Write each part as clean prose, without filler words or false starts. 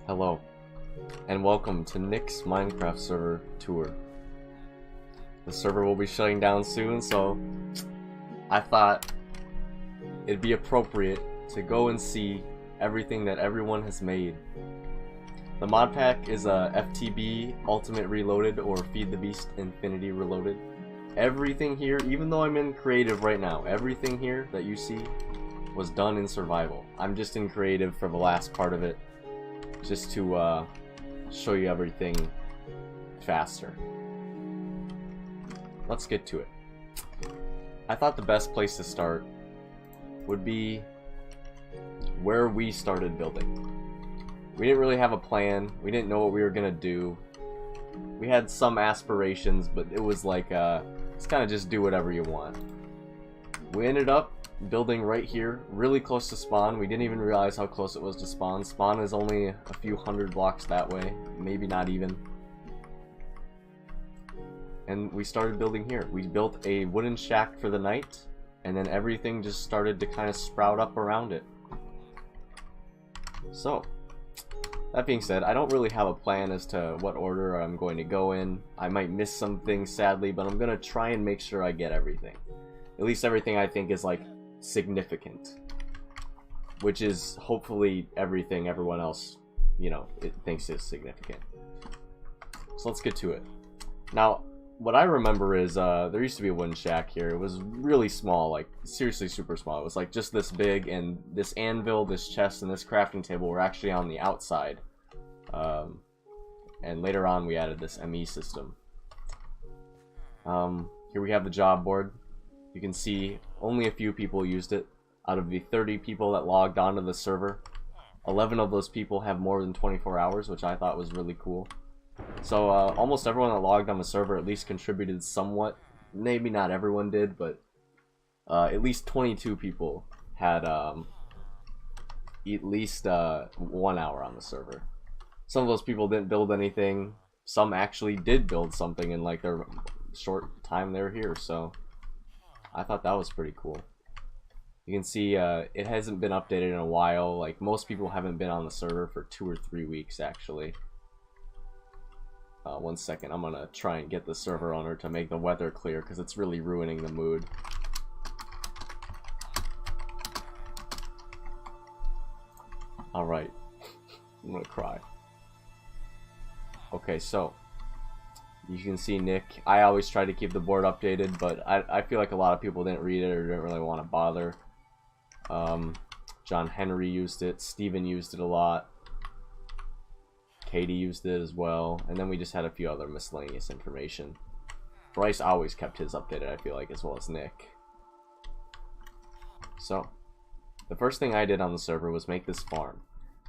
Hello, and welcome to Nick's Minecraft server tour. The server will be shutting down soon, so I thought it'd be appropriate to go and see everything that everyone has made. The mod pack is a FTB Ultimate Reloaded or Feed the Beast Infinity Reloaded. Everything here, even though I'm in creative right now, everything here that you see was done in survival. I'm just in creative for the last part of it, just to show you everything faster. Let's get to it. I thought the best place to start would be where we started building. We didn't really have a plan. We didn't know what we were gonna do. We had some aspirations, but it was like it's kind of just do whatever you want. We ended up building right here, really close to spawn. We didn't even realize how close it was to spawn. Spawn is only a few hundred blocks that way, maybe not even. And we started building here. We built a wooden shack for the night, and then everything just started to kind of sprout up around it. So, that being said, I don't really have a plan as to what order I'm going to go in. I might miss some things, sadly, but I'm going to try and make sure I get everything. At least everything I think is, like, significant. Which is, hopefully, everything everyone else, you know, it thinks is significant. So let's get to it. Now, what I remember is, there used to be a wooden shack here. It was really small, like, seriously super small. It was, like, just this big, and this anvil, this chest, and this crafting table were actually on the outside. And later on, we added this ME system. Here we have the job board. You can see only a few people used it. Out of the 30 people that logged onto the server, 11 of those people have more than 24 hours, which I thought was really cool. So almost everyone that logged on the server at least contributed somewhat. Maybe not everyone did, but at least 22 people had at least 1 hour on the server. Some of those people didn't build anything. Some actually did build something in like their short time they were here, so I thought that was pretty cool. You can see it hasn't been updated in a while. Like, most people haven't been on the server for 2 or 3 weeks actually. 1 second, I'm gonna try and get the server owner to make the weather clear because it's really ruining the mood. Alright. I'm gonna cry. Okay, so you can see Nick. I always try to keep the board updated, but I feel like a lot of people didn't read it or didn't really want to bother. John Henry used it. Steven used it a lot. Katie used it as well. And then we just had a few other miscellaneous information. Bryce always kept his updated, I feel like, as well as Nick. So, the first thing I did on the server was make this farm.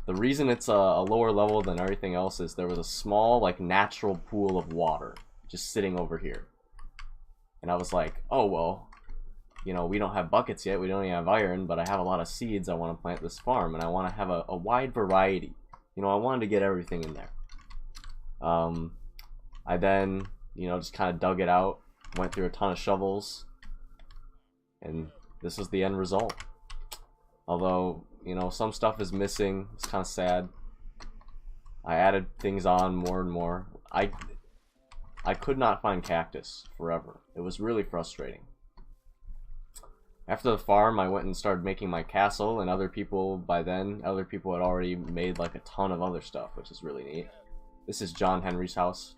The reason it's a lower level than everything else is there was a small, like, natural pool of water just sitting over here. And I was like, oh, well, you know, we don't have buckets yet, we don't even have iron, but I have a lot of seeds. I want to plant this farm, and I want to have a wide variety. You know, I wanted to get everything in there. I then, you know, just kind of dug it out, went through a ton of shovels, and this is the end result. Although, you know, some stuff is missing. It's kind of sad. I added things on more and more. I could not find cactus forever. It was really frustrating. After the farm, I went and started making my castle, and other people had already made like a ton of other stuff, which is really neat. This is John Henry's house.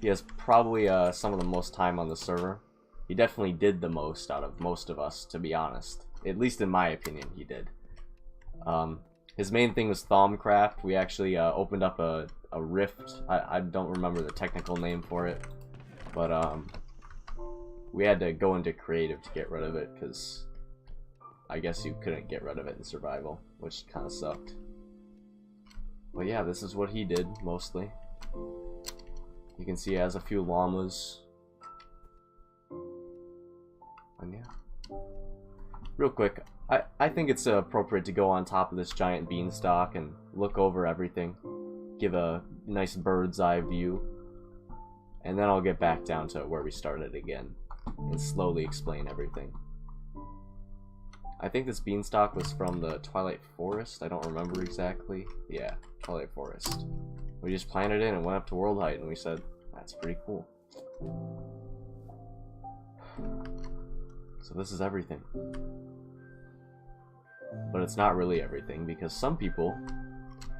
He has probably some of the most time on the server. He definitely did the most out of most of us, to be honest. At least in my opinion, he did. His main thing was Thaumcraft. We actually opened up a rift. I don't remember the technical name for it, but we had to go into creative to get rid of it because I guess you couldn't get rid of it in survival, which kind of sucked. But yeah, this is what he did mostly. You can see he has a few llamas. And yeah. Real quick, I think it's appropriate to go on top of this giant beanstalk and look over everything. Give a nice bird's eye view. And then I'll get back down to where we started again and slowly explain everything. I think this beanstalk was from the Twilight Forest. I don't remember exactly. Yeah, Twilight Forest. We just planted it and went up to world height, and we said, that's pretty cool. So this is everything. But it's not really everything, because some people,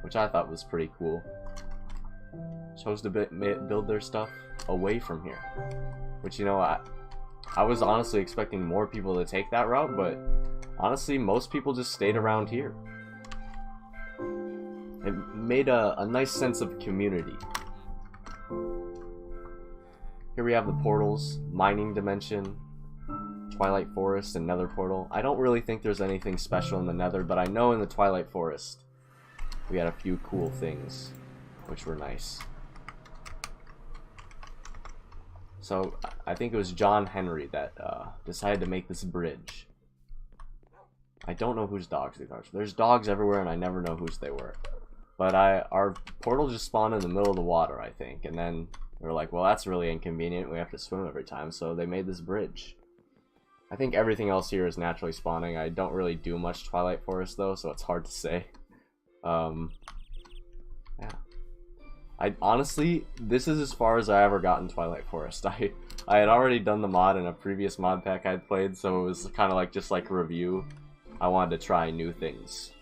which I thought was pretty cool, chose to build their stuff away from here. Which, you know, I was honestly expecting more people to take that route, but honestly, most people just stayed around here. It made a nice sense of community. Here we have the portals, mining dimension, Twilight Forest, and Nether portal. I don't really think there's anything special in the Nether, but I know in the Twilight Forest we had a few cool things, which were nice. So I think it was John Henry that decided to make this bridge. I don't know whose dogs these are. There's dogs everywhere, and I never know whose they were. But our portal just spawned in the middle of the water, I think, and then they were like, well, that's really inconvenient. We have to swim every time, so they made this bridge. I think everything else here is naturally spawning. I don't really do much Twilight Forest, though, so it's hard to say. Yeah. Honestly, this is as far as I ever got in Twilight Forest. I had already done the mod in a previous mod pack I'd played, so it was kind of like just like a review. I wanted to try new things.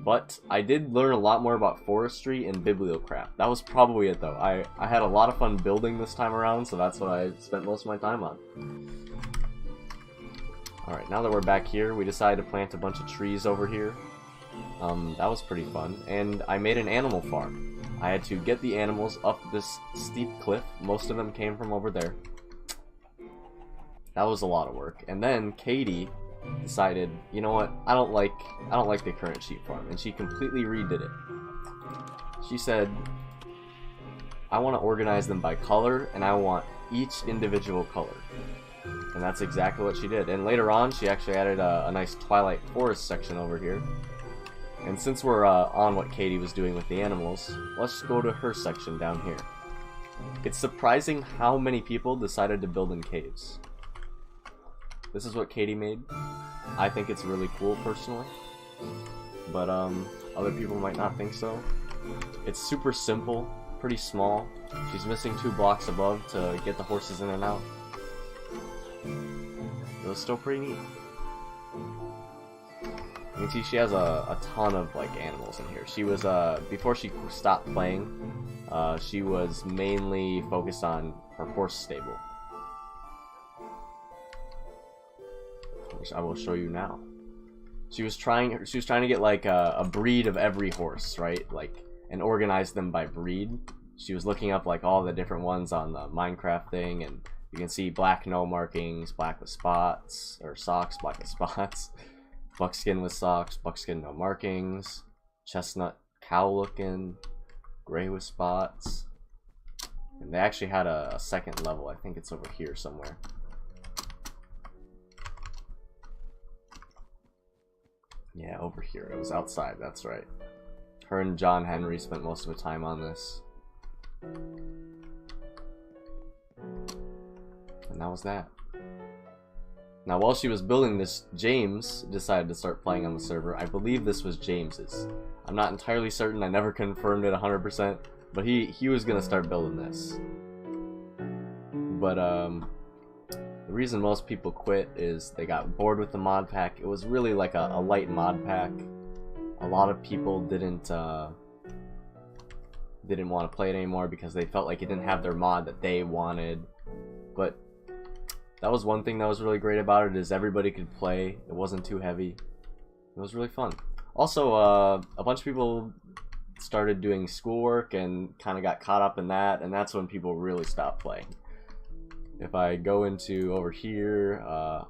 But I did learn a lot more about forestry and bibliocraft. That was probably it, though. I had a lot of fun building this time around, so that's what I spent most of my time on. Alright, now that we're back here, we decided to plant a bunch of trees over here. That was pretty fun. And I made an animal farm. I had to get the animals up this steep cliff. Most of them came from over there. That was a lot of work. And then Katie decided, you know what, I don't like the current sheep farm, and she completely redid it. She said, I want to organize them by color, and I want each individual color. And that's exactly what she did. And later on, she actually added a nice Twilight Forest section over here. And since we're on what Katie was doing with the animals, let's go to her section down here. It's surprising how many people decided to build in caves. This is what Katie made. I think it's really cool, personally. But, other people might not think so. It's super simple, pretty small. She's missing 2 blocks above to get the horses in and out. It was still pretty neat. You can see she has a ton of, like, animals in here. She was, before she stopped playing, she was mainly focused on her horse stable. Which I will show you now. She was trying to get like a breed of every horse, right? Like, and organize them by breed. She was looking up like all the different ones on the Minecraft thing, and you can see black no markings, black with spots, or socks, black with spots, buckskin with socks, buckskin no markings, chestnut cow looking, gray with spots. And they actually had a second level. I think it's over here somewhere. Yeah, over here. It was outside, that's right. Her and John Henry spent most of the time on this. And that was that. Now, while she was building this, James decided to start playing on the server. I believe this was James's. I'm not entirely certain. I never confirmed it 100%. But he was going to start building this. But, the reason most people quit is they got bored with the mod pack. It was really like a light mod pack. A lot of people didn't want to play it anymore because they felt like it didn't have their mod that they wanted. But that was one thing that was really great about it, is everybody could play. It wasn't too heavy. It was really fun. Also, a bunch of people started doing schoolwork and kind of got caught up in that, and that's when people really stopped playing. If I go into over here,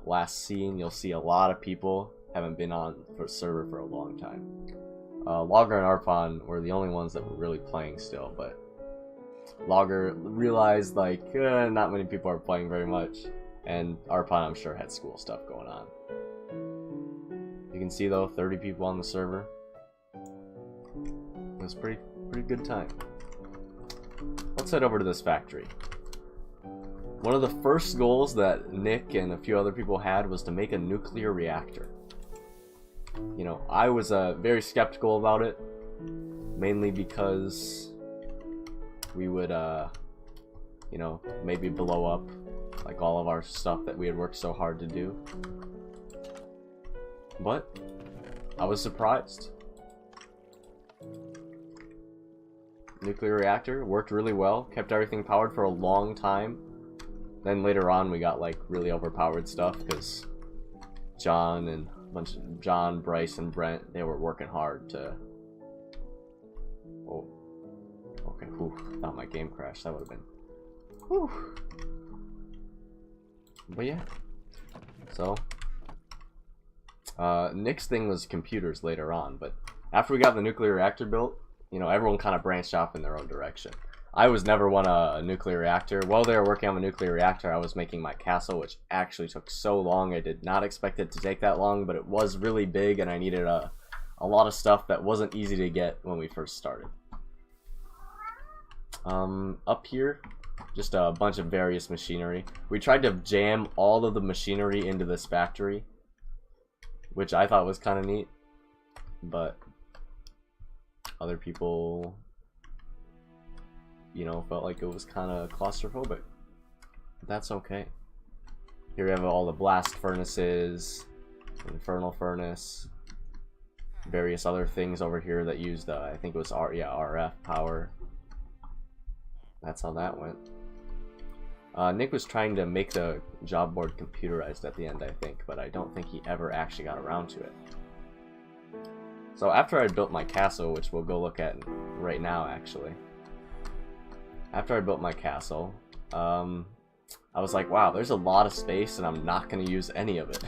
last scene, you'll see a lot of people haven't been on for server for a long time. Logger and Arpon were the only ones that were really playing still, but Logger realized like not many people are playing very much, and Arpon I'm sure had school stuff going on. You can see though, 30 people on the server. It was pretty good time. Let's head over to this factory. One of the first goals that Nick and a few other people had was to make a nuclear reactor. you know, I was very skeptical about it, mainly because we would, you know, maybe blow up like all of our stuff that we had worked so hard to do. But I was surprised. Nuclear reactor worked really well, kept everything powered for a long time. Then later on we got like really overpowered stuff because John, Bryce, and Brent, they were working hard to... Oh. Okay, whew. Thought my game crashed. That would have been... Whew. But yeah. So... Nick's thing was computers later on, but after we got the nuclear reactor built, you know, everyone kind of branched off in their own direction. I was never one a nuclear reactor. While they were working on the nuclear reactor, I was making my castle, which actually took so long. I did not expect it to take that long, but it was really big, and I needed a lot of stuff that wasn't easy to get when we first started. Up here, just a bunch of various machinery. We tried to jam all of the machinery into this factory, which I thought was kind of neat, but other people, you know, felt like it was kind of claustrophobic. That's okay. Here we have all the blast furnaces, infernal furnace, various other things over here that used, I think it was RF power. That's how that went. Nick was trying to make the job board computerized at the end, I think, but I don't think he ever actually got around to it. So after I built my castle, which we'll go look at right now, actually. After I built my castle, I was like, wow, there's a lot of space and I'm not going to use any of it.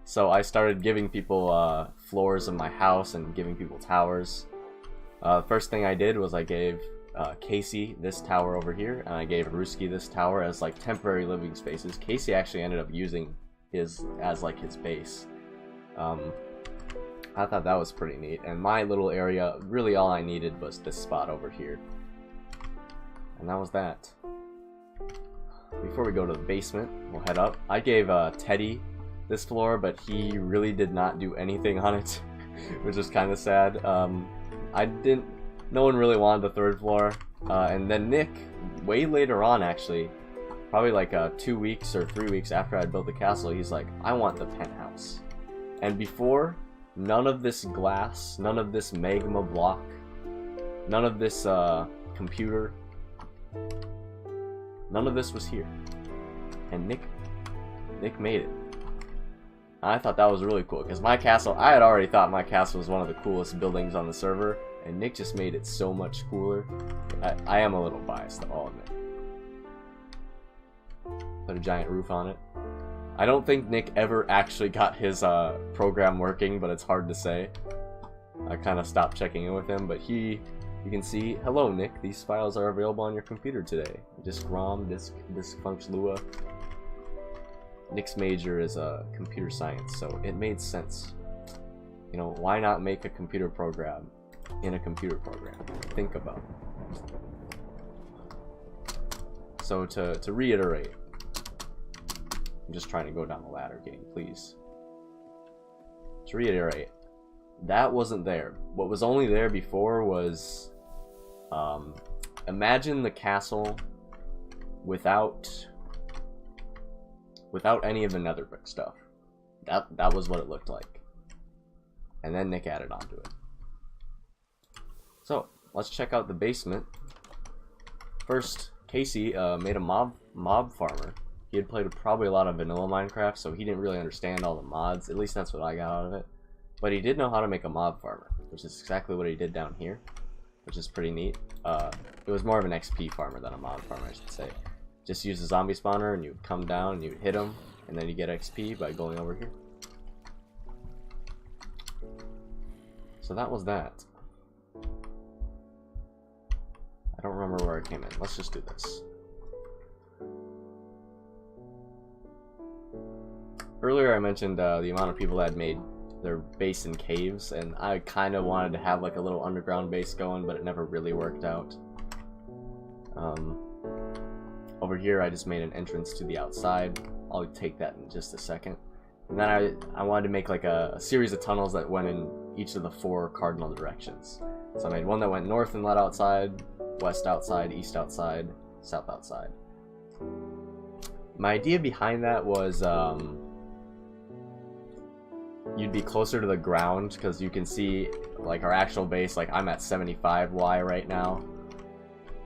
So I started giving people floors in my house and giving people towers. First thing I did was I gave Casey this tower over here, and I gave Ruski this tower as like temporary living spaces. Casey actually ended up using his as like his base. I thought that was pretty neat, and my little area, really all I needed was this spot over here. And that was that. Before we go to the basement, we'll head up. I gave Teddy this floor, but he really did not do anything on it, which is kind of sad. No one really wanted the third floor, and then Nick, way later on actually, probably like 2 weeks or 3 weeks after I built the castle, he's like, I want the penthouse. And before, none of this glass, none of this magma block, none of this computer, none of this was here. And Nick made it. I thought that was really cool, because my castle, I had already thought my castle was one of the coolest buildings on the server, and Nick just made it so much cooler. I am a little biased, I'll admit. Put a giant roof on it. I don't think Nick ever actually got his program working, but it's hard to say. I kind of stopped checking in with him, but you can see, hello Nick, these files are available on your computer today. Disk ROM, disk funct Lua. Nick's major is computer science, so it made sense. You know, why not make a computer program in a computer program? Think about it. So to reiterate, I'm just trying to go down the ladder game, please. To reiterate, that wasn't there. What was only there before was, imagine the castle without any of the nether brick stuff. That was what it looked like. And then Nick added onto it. So, let's check out the basement. First, Casey made a mob farmer. He had played probably a lot of vanilla Minecraft, so he didn't really understand all the mods. At least that's what I got out of it. But he did know how to make a mob farmer, which is exactly what he did down here, which is pretty neat. It was more of an XP farmer than a mob farmer, I should say. Just use a zombie spawner, and you would come down and you would hit him, and then you get XP by going over here. So that was that. I don't remember where I came in. Let's just do this. Earlier I mentioned the amount of people that had made their base in caves, and I kind of wanted to have like a little underground base going, but it never really worked out. Over here I just made an entrance to the outside. I'll take that in just a second. And then I wanted to make like a series of tunnels that went in each of the 4 cardinal directions. So I made one that went north and led outside, west outside, east outside, south outside. My idea behind that was you'd be closer to the ground because you can see like our actual base, like I'm at 75 Y right now,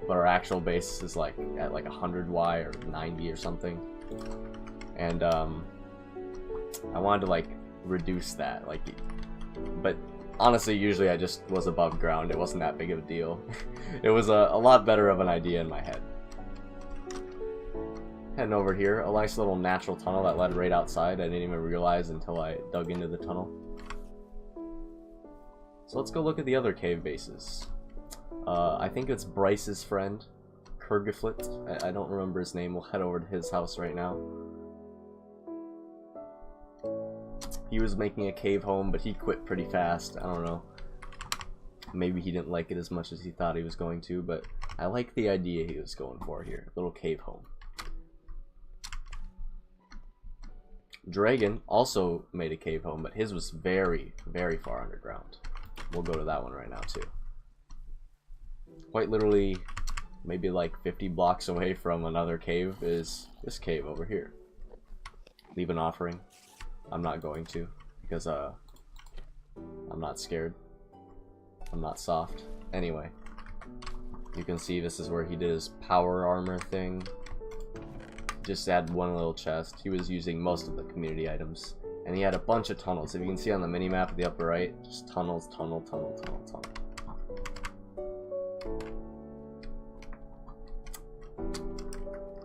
but our actual base is like at like 100 Y or 90 or something. And I wanted to like reduce that, like, but honestly usually I just was above ground. It wasn't that big of a deal. It was a lot better of an idea in my head. Heading over here, a nice little natural tunnel that led right outside. I didn't even realize until I dug into the tunnel. So let's go look at the other cave bases. I think it's Bryce's friend, Kurgaflit. I don't remember his name. We'll head over to his house right now. He was making a cave home, but he quit pretty fast. I don't know. Maybe he didn't like it as much as he thought he was going to, but I like the idea he was going for here. Little cave home. Dragon also made a cave home, but his was very, very far underground. We'll go to that one right now too. Quite literally, maybe like 50 blocks away from another cave is this cave over here. Leave an offering. I'm not going to, because I'm not scared. I'm not soft. Anyway, you can see this is where he did his power armor thing. Just had one little chest. He was using most of the community items, and he had a bunch of tunnels. If you can see on the mini map at the upper right, just tunnels, tunnel, tunnel, tunnel, tunnel.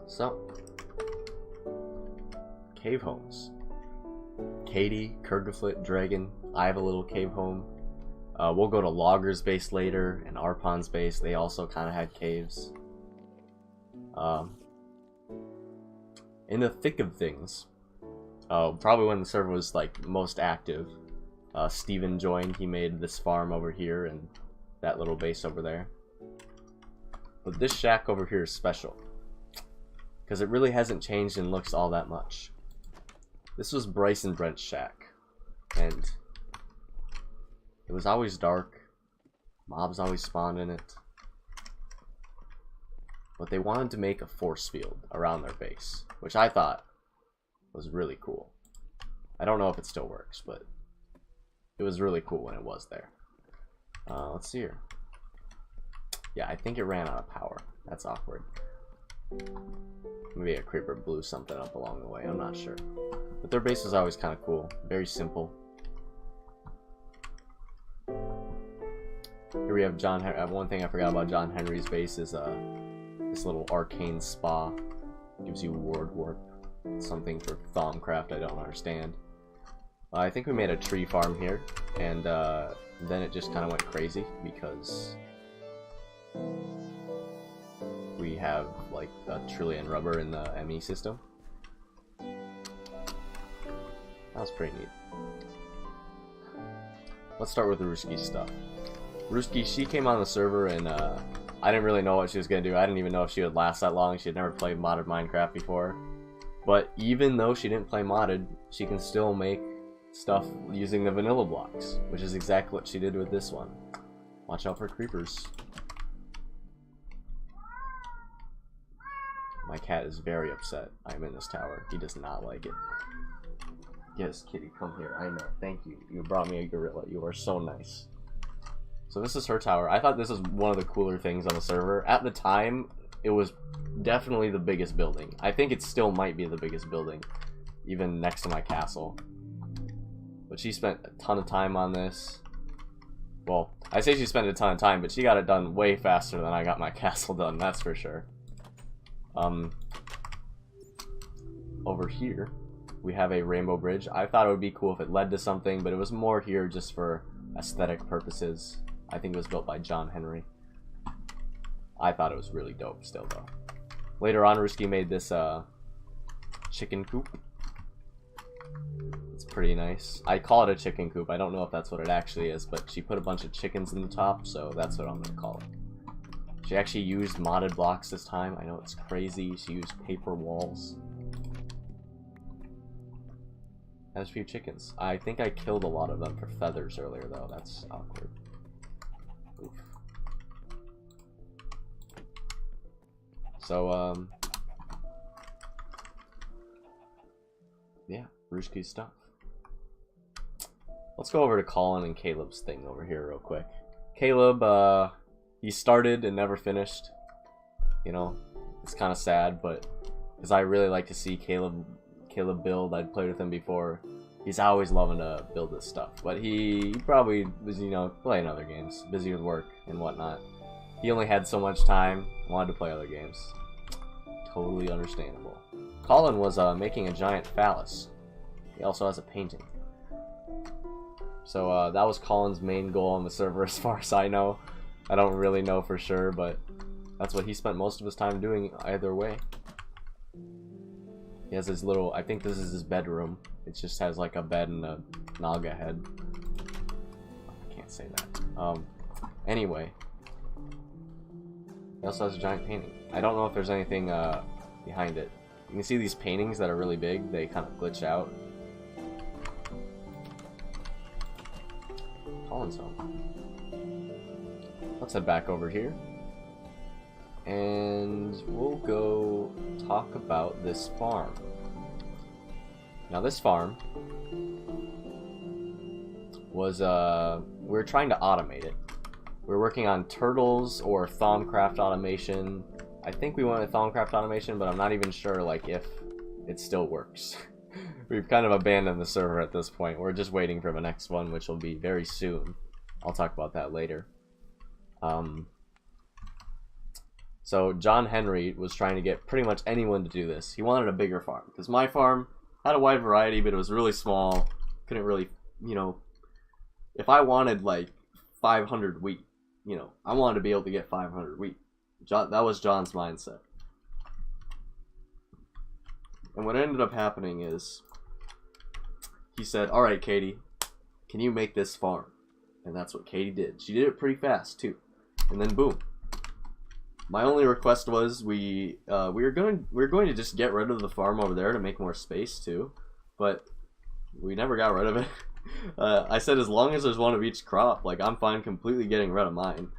So, cave homes. Katie, Kurgaflit, Dragon. I have a little cave home. We'll go to Logger's base later, and Arpon's base. They also kind of had caves. In the thick of things, probably when the server was like most active, Steven joined. He made this farm over here and that little base over there. But this shack over here is special because it really hasn't changed and looks all that much. This was Bryce and Brent's shack, and it was always dark. Mobs always spawned in it. But they wanted to make a force field around their base, which I thought was really cool. I don't know if it still works, but it was really cool when it was there. Let's see here. Yeah, I think it ran out of power. That's awkward. Maybe a creeper blew something up along the way, I'm not sure. But their base was always kind of cool. Very simple. Here we have John Henry. One thing I forgot about John Henry's base is this little arcane spa. Gives you ward warp. Something for Thaumcraft I don't understand. I think we made a tree farm here, and then it just kind of went crazy because we have like a trillion rubber in the ME system. That was pretty neat. Let's start with the Ruski stuff. Ruski, she came on the server and I didn't really know what she was going to do. I didn't even know if she would last that long. She had never played modded Minecraft before. But even though she didn't play modded, she can still make stuff using the vanilla blocks, which is exactly what she did with this one. Watch out for creepers. My cat is very upset I'm in this tower. He does not like it. Yes, kitty, come here. I know. Thank you. You brought me a gorilla. You are so nice. So this is her tower. I thought this was one of the cooler things on the server. At the time, it was definitely the biggest building. I think it still might be the biggest building, even next to my castle. But she spent a ton of time on this. Well, I say she spent a ton of time, but she got it done way faster than I got my castle done, that's for sure. Over here, we have a rainbow bridge. I thought it would be cool if it led to something, but it was more here just for aesthetic purposes. I think it was built by John Henry. I thought it was really dope still, though. Later on, Ruski made this chicken coop. It's pretty nice. I call it a chicken coop. I don't know if that's what it actually is, but she put a bunch of chickens in the top, so that's what I'm going to call it. She actually used modded blocks this time. I know it's crazy. She used paper walls. Has a few chickens. I think I killed a lot of them for feathers earlier, though. That's awkward. Oof. So, yeah, Rooshki's stuff. Let's go over to Colin and Caleb's thing over here real quick. Caleb, he started and never finished. You know, it's kind of sad, but because I really like to see Caleb build. I'd played with him before. He's always loving to build this stuff, but he probably was, you know, playing other games, busy with work and whatnot. He only had so much time, wanted to play other games. Totally understandable. Colin was making a giant phallus. He also has a painting. So that was Colin's main goal on the server as far as I know. I don't really know for sure, but that's what he spent most of his time doing either way. He has his little, I think this is his bedroom. It just has like a bed and a Naga head. I can't say that. Anyway. He also has a giant painting. I don't know if there's anything behind it. You can see these paintings that are really big. They kind of glitch out. Colin's home. Let's head back over here. And we'll go talk about this farm. Now this farm was, we're trying to automate it. We're working on turtles or Thaumcraft automation. I think we wanted Thaumcraft automation, but I'm not even sure like if it still works. We've kind of abandoned the server at this point. We're just waiting for the next one, which will be very soon. I'll talk about that later. So John Henry was trying to get pretty much anyone to do this. He wanted a bigger farm, because my farm had a wide variety, but it was really small. Couldn't really, you know, if I wanted like 500 wheat, you know, I wanted to be able to get 500 wheat. That was John's mindset. And what ended up happening is, he said, alright Katie, can you make this farm? And that's what Katie did. She did it pretty fast too. And then boom. My only request was we were going to just get rid of the farm over there to make more space too, but we never got rid of it. I said as long as there's one of each crop, like I'm fine completely getting rid of mine.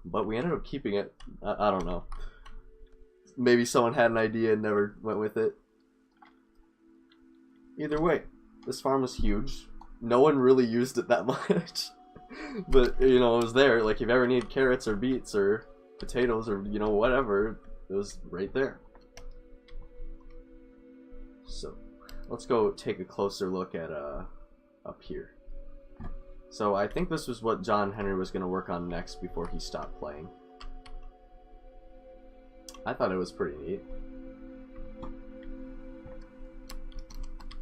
But we ended up keeping it. I don't know. Maybe someone had an idea and never went with it. Either way, this farm was huge. No one really used it that much. But, you know, it was there. Like, if you ever need carrots or beets or potatoes or, you know, whatever, it was right there. So, let's go take a closer look at, up here. So, I think this was what John Henry was going to work on next before he stopped playing. I thought it was pretty neat.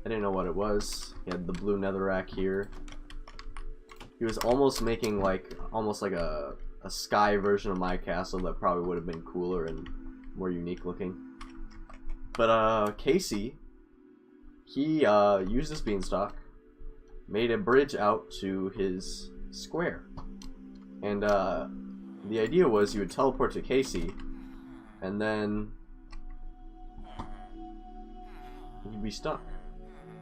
I didn't know what it was. He had the blue netherrack here. He was almost making almost like a sky version of my castle that probably would have been cooler and more unique looking. But Casey, he used this beanstalk, made a bridge out to his square, and the idea was you would teleport to Casey, and then you'd be stuck.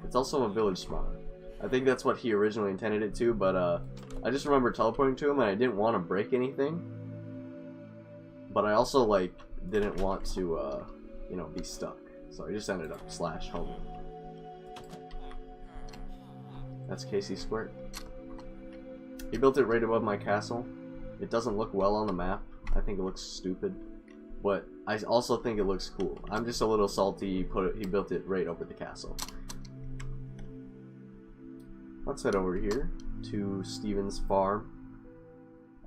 It's also a village spawner. I think that's what he originally intended it to, but I just remember teleporting to him and I didn't want to break anything. But I also, like, didn't want to, you know, be stuck. So I just ended up /homing. That's Casey Square. He built it right above my castle. It doesn't look well on the map. I think it looks stupid. But I also think it looks cool. I'm just a little salty he built it right over the castle. Let's head over here to Steven's farm.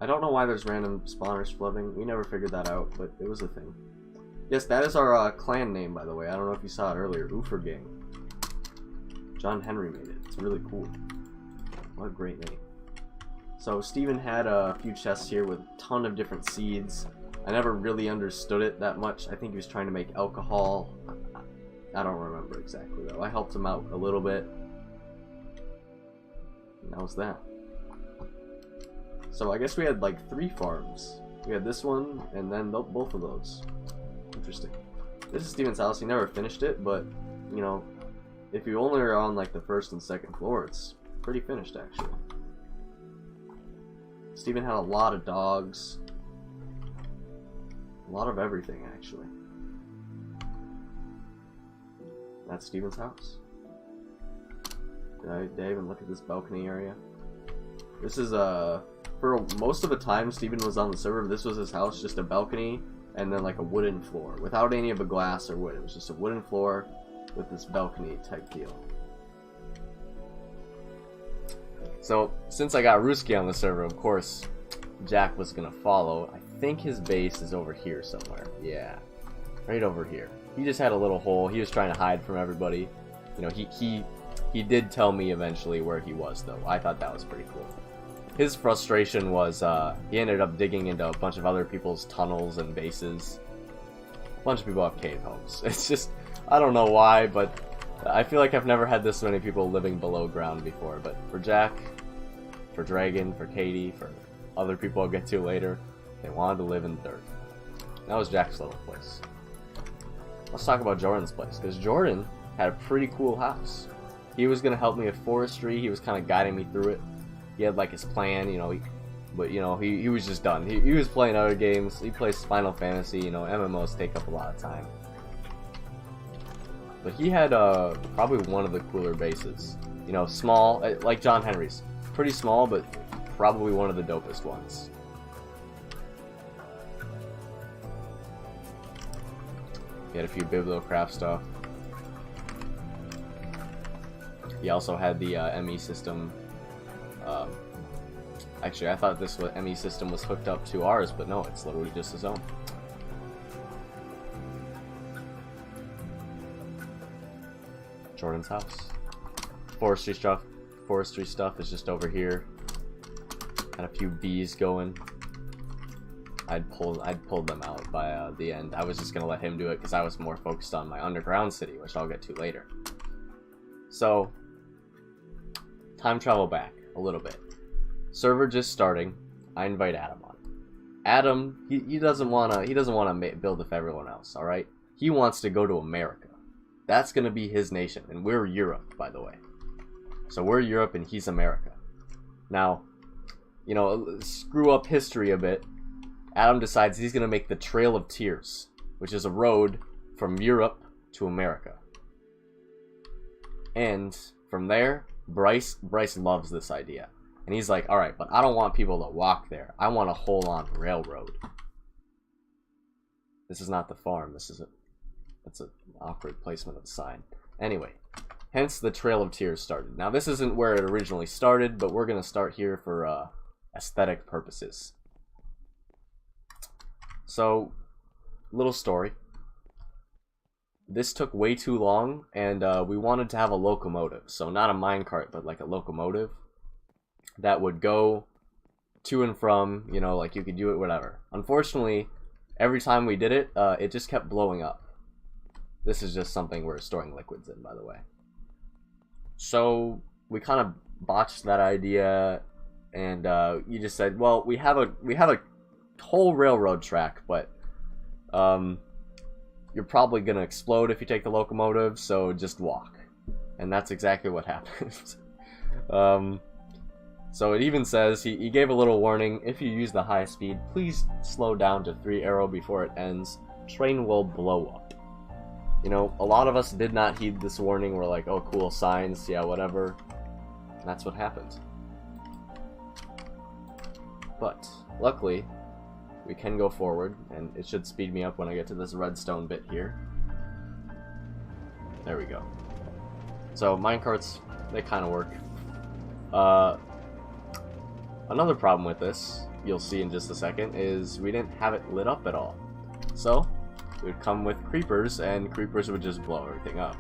I don't know why there's random spawners flooding. We never figured that out, but it was a thing. Yes, that is our clan name, by the way. I don't know if you saw it earlier. Oofer Gang. John Henry made it. It's really cool. What a great name. So Steven had a few chests here with a ton of different seeds. I never really understood it that much. I think he was trying to make alcohol. I don't remember exactly, though. I helped him out a little bit. And that was that. So I guess we had like 3 farms. We had this one, and then both of those. Interesting. This is Steven's house. He never finished it, but, you know, if you only are on like the first and second floor, it's pretty finished actually. Steven had a lot of dogs. A lot of everything actually. That's Steven's house. Did I even look at this balcony area? This is for most of the time Steven was on the server, this was his house, just a balcony and then like a wooden floor. Without any of the glass or wood. It was just a wooden floor with this balcony type deal. So, since I got Ruski on the server, of course, Jack was gonna follow. I think his base is over here somewhere. Yeah. Right over here. He just had a little hole. He was trying to hide from everybody. You know, he did tell me eventually where he was, though. I thought that was pretty cool. His frustration was he ended up digging into a bunch of other people's tunnels and bases. A bunch of people have cave homes. It's just, I don't know why, but I feel like I've never had this many people living below ground before. But for Jack, for Dragon, for Katie, for other people I'll get to later, they wanted to live in the dirt. That was Jack's little place. Let's talk about Jordan's place, because Jordan had a pretty cool house. He was going to help me with forestry. He was kind of guiding me through it. He had like his plan, you know, but you know, he was just done. He was playing other games. He plays Final Fantasy, you know, MMOs take up a lot of time. But he had probably one of the cooler bases. You know, small, like John Henry's. Pretty small, but probably one of the dopest ones. He had a few Bibliocraft stuff. He also had the ME system. Actually, I thought this ME system was hooked up to ours, but no, it's literally just his own. Jordan's house. Forestry stuff is just over here. Had a few bees going. I'd pulled them out by the end. I was just gonna let him do it because I was more focused on my underground city, which I'll get to later. So, time travel back a little bit. Server just starting. I invite Adam on. Adam, he doesn't wanna build with everyone else. All right, he wants to go to America. That's gonna be his nation, and we're Europe, by the way. So we're Europe, and he's America. Now, you know, screw up history a bit. Adam decides he's gonna make the Trail of Tears, which is a road from Europe to America. And from there, Bryce loves this idea. And he's like, alright, but I don't want people to walk there. I want a whole-on railroad. This is not the farm. That's an awkward placement of the sign. Anyway, hence the Trail of Tears started. Now, this isn't where it originally started, but we're going to start here for aesthetic purposes. So, little story. This took way too long, and we wanted to have a locomotive. So not a minecart, but like a locomotive that would go to and from, you know, like you could do it, whatever. Unfortunately, every time we did it, it just kept blowing up. This is just something we're storing liquids in, by the way. So we kind of botched that idea, and you just said, well, we have a whole railroad track, but you're probably gonna explode if you take the locomotive, so just walk. And that's exactly what happened. So it even says, he gave a little warning, if you use the high speed, please slow down to 3 arrow before it ends. Train will blow up. You know, a lot of us did not heed this warning. We're like, oh cool, signs, yeah, whatever. And that's what happened. But, luckily, we can go forward, and it should speed me up when I get to this redstone bit here. There we go. So, minecarts, they kind of work. Another problem with this, you'll see in just a second, is we didn't have it lit up at all. So, it would come with creepers, and creepers would just blow everything up.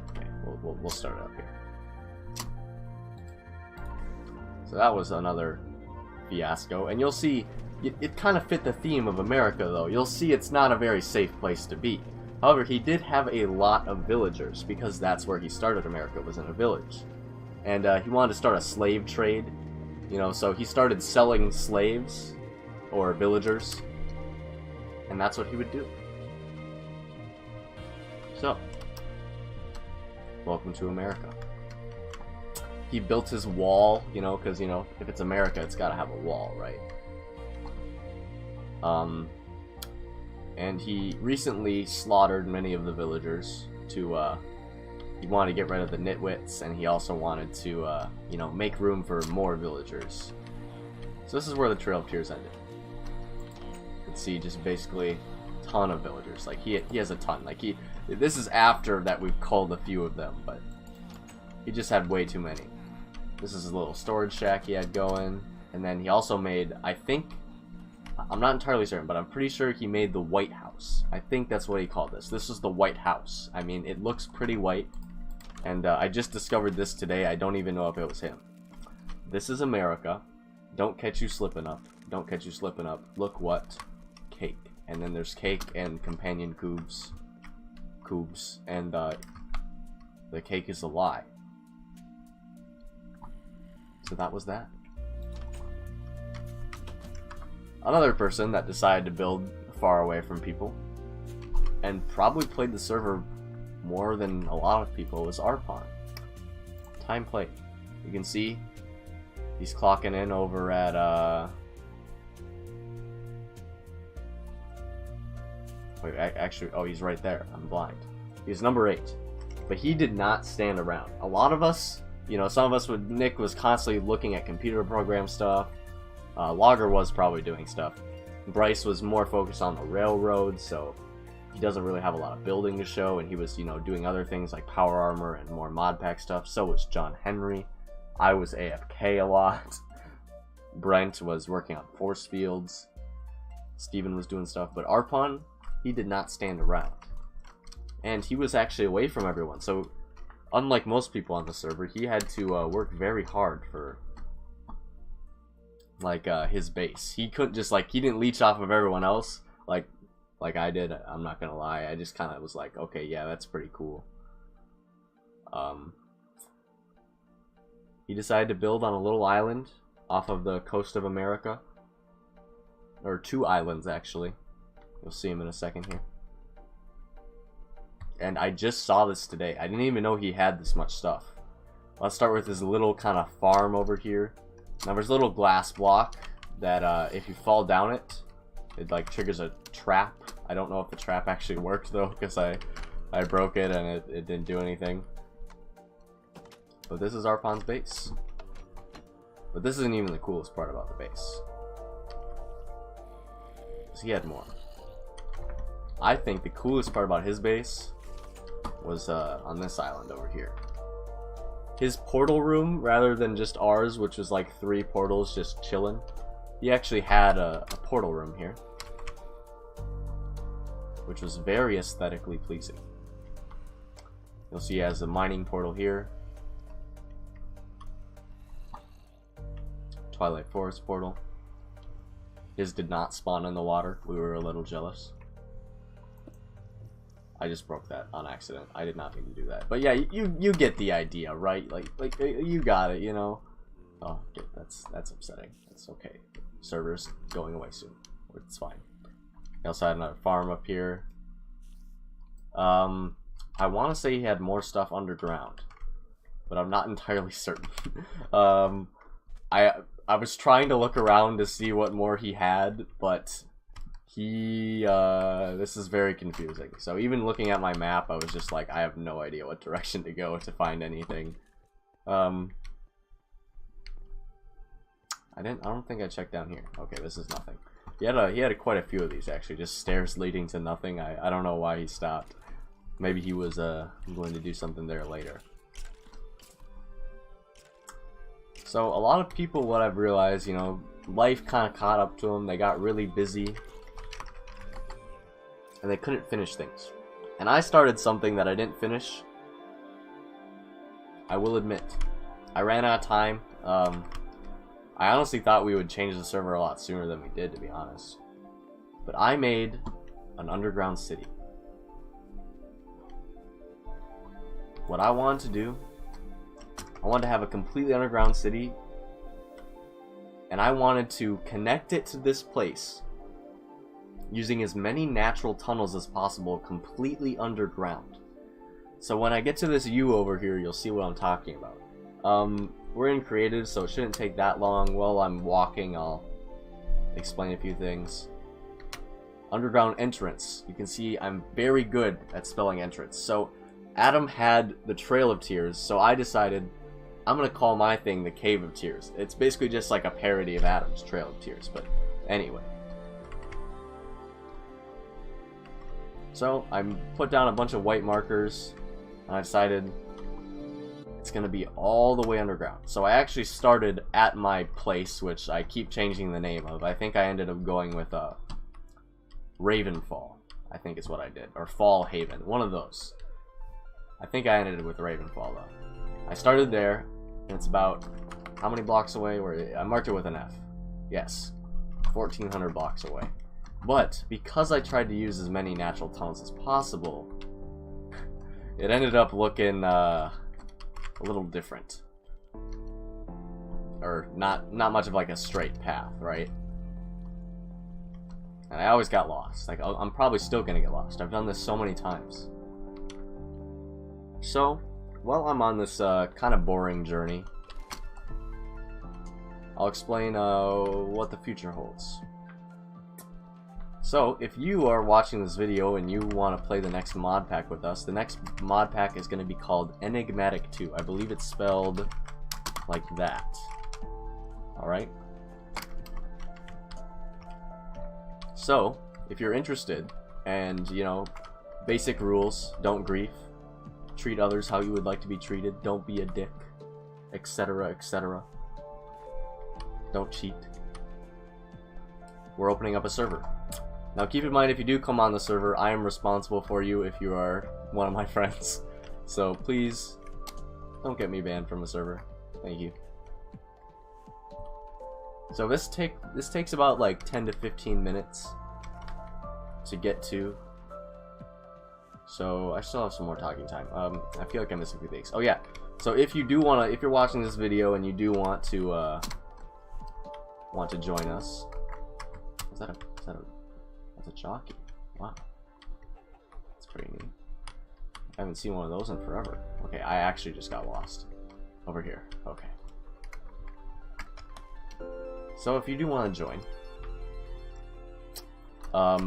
Okay, we'll start it up here. So that was another fiasco, and you'll see it kind of fit the theme of America, though. You'll see it's not a very safe place to be. However, he did have a lot of villagers, because that's where he started America, was in a village. And he wanted to start a slave trade, you know, so he started selling slaves, or villagers, and that's what he would do. up. Welcome to America. He built his wall, you know, because, you know, if it's America, it's got to have a wall, right? And he recently slaughtered many of the villagers to, he wanted to get rid of the nitwits, and he also wanted to, you know, make room for more villagers. So this is where the Trail of Tears ended. You can see just basically a ton of villagers. Like, he has a ton. Like, this is after that we've culled a few of them, but he just had way too many. This is his little storage shack he had going. And then he also made, I think, I'm not entirely certain, but I'm pretty sure he made the White House. I think that's what he called this. This is the White House. I mean, it looks pretty white. And I just discovered this today. I don't even know if it was him. This is America. Don't catch you slipping up. Don't catch you slipping up. Look what? Cake. And then there's cake and companion cubes. And the cake is a lie. So that was that. Another person that decided to build far away from people and probably played the server more than a lot of people was Arpon. Time played. You can see he's clocking in over at wait, actually, oh, he's right there. I'm blind. He's number 8. But he did not stand around. A lot of us, you know, some of us would, Nick was constantly looking at computer program stuff. Logger was probably doing stuff. Bryce was more focused on the railroad, so he doesn't really have a lot of building to show, and he was, you know, doing other things like power armor and more mod pack stuff. So was John Henry. I was AFK a lot. Brent was working on force fields. Steven was doing stuff, but Arpon, he did not stand around. And he was actually away from everyone, so unlike most people on the server, he had to work very hard for like his base. He couldn't just like, he didn't leech off of everyone else like I did. I'm not gonna lie, I just kind of was like, okay, yeah, that's pretty cool. He decided to build on a little island off of the coast of America, or 2 islands actually. You'll see him in a second here. And I just saw this today. I didn't even know he had this much stuff. Let's start with this little kind of farm over here. Now there's a little glass block that if you fall down it, it like triggers a trap. I don't know if the trap actually worked though, because I broke it and it didn't do anything. But this is Arpon's base. But this isn't even the coolest part about the base. Because he had more. I think the coolest part about his base was on this island over here. His portal room, rather than just ours, which was like 3 portals just chilling, he actually had a portal room here, which was very aesthetically pleasing. You'll see he has a mining portal here, Twilight Forest portal. His did not spawn in the water. We were a little jealous. I just broke that on accident. I did not mean to do that. But yeah, you get the idea, right? Like you got it, you know. Oh, okay, that's upsetting. That's okay. Server's going away soon. It's fine. He also had another farm up here. I want to say he had more stuff underground, but I'm not entirely certain. I was trying to look around to see what more he had, but this is very confusing. So even looking at my map, I was just like, I have no idea what direction to go to find anything. I don't think I checked down here. Okay, this is nothing. He had quite a few of these actually, just stairs leading to nothing. I don't know why he stopped. Maybe he was going to do something there later. So a lot of people, what I've realized, you know, life kind of caught up to them. They got really busy and they couldn't finish things. And I started something that I didn't finish. I will admit, I ran out of time. I honestly thought we would change the server a lot sooner than we did, to be honest. But I made an underground city. What I wanted to do, I wanted to have a completely underground city, and I wanted to connect it to this place using as many natural tunnels as possible completely underground. So when I get to this U over here, you'll see what I'm talking about. We're in creative, so it shouldn't take that long. While I'm walking, I'll explain a few things. Underground entrance. You can see I'm very good at spelling entrance. So Adam had the Trail of Tears, so I decided I'm gonna call my thing the Cave of Tears. It's basically just like a parody of Adam's Trail of Tears, but anyway. So I put down a bunch of white markers, and I decided it's gonna be all the way underground. So I actually started at my place, which I keep changing the name of. I think I ended up going with Ravenfall, I think is what I did, or Fall Haven, one of those. I think I ended with Ravenfall though. I started there, and it's about how many blocks away? I marked it with an F. Yes, 1,400 blocks away. But because I tried to use as many natural tunnels as possible, it ended up looking a little different, or not much of like a straight path, right? And I always got lost. Like I'm probably still gonna get lost. I've done this so many times. So, while I'm on this kind of boring journey, I'll explain what the future holds. So, if you are watching this video and you want to play the next mod pack with us, the next mod pack is going to be called Enigmatic 2. I believe it's spelled like that. Alright? So, if you're interested, and, you know, basic rules, don't grief, treat others how you would like to be treated, don't be a dick, etc., etc. Don't cheat. We're opening up a server. Now keep in mind, if you do come on the server, I am responsible for you if you are one of my friends. So please, don't get me banned from the server. Thank you. So this takes about like 10 to 15 minutes to get to. So I still have some more talking time. I feel like I'm missing a few things. Oh yeah. So if you do wanna, if you're watching this video and you do want to join us, that's a jockey. Wow, that's pretty neat. I haven't seen one of those in forever. Okay, I actually just got lost over here. Okay. So if you do want to join,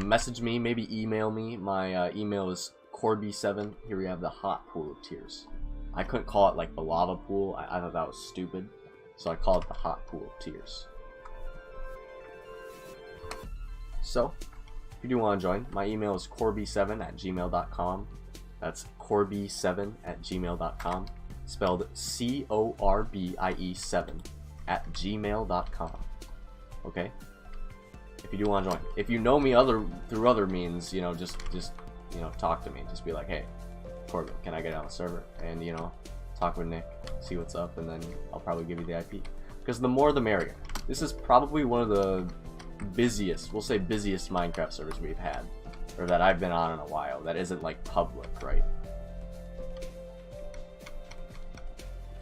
message me, maybe email me. My email is Corbin7. Here we have the hot pool of tears. I couldn't call it like the lava pool. I thought that was stupid, so I called it the hot pool of tears. So, if you do want to join, my email is corby7@gmail.com. That's corby7@gmail.com. Spelled CORBIE7@gmail.com. Okay? If you do want to join. If you know me through other means, you know, just you know, talk to me. Just be like, hey, Corbin, can I get on the server? And, you know, talk with Nick, see what's up, and then I'll probably give you the IP. Because the more the merrier. This is probably one of the busiest, we'll say busiest Minecraft servers we've had, or that I've been on in a while, that isn't like public, right?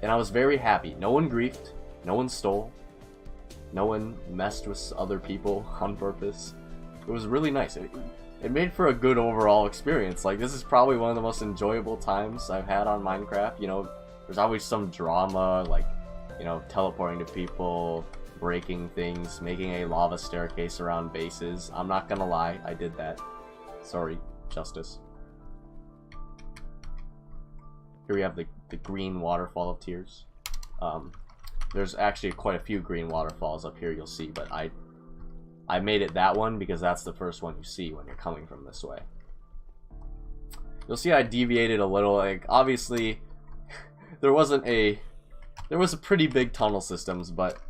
And I was very happy. No one griefed, no one stole, no one messed with other people on purpose. It was really nice. It made for a good overall experience. Like, this is probably one of the most enjoyable times I've had on Minecraft. You know, there's always some drama, like, you know, teleporting to people, breaking things, making a lava staircase around bases. I'm not gonna lie, I did that. Sorry, Justice. Here we have the green waterfall of tears. There's actually quite a few green waterfalls up here, you'll see, but I made it that one because that's the first one you see when you're coming from this way. You'll see I deviated a little. Like, obviously there was a pretty big tunnel systems, but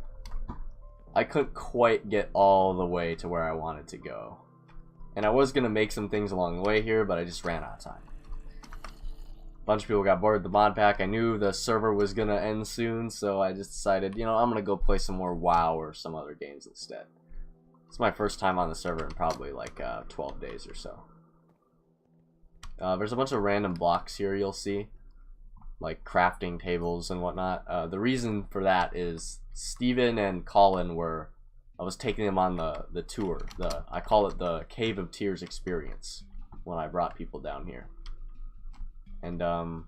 I couldn't quite get all the way to where I wanted to go. And I was gonna make some things along the way here, but I just ran out of time. A bunch of people got bored with the mod pack. I knew the server was gonna end soon, so I just decided, you know, I'm gonna go play some more WoW or some other games instead. It's my first time on the server in probably like 12 days or so. There's a bunch of random blocks here you'll see, like crafting tables and whatnot. The reason for that is Steven and Colin I was taking them on the tour. I call it the Cave of Tears experience when I brought people down here. And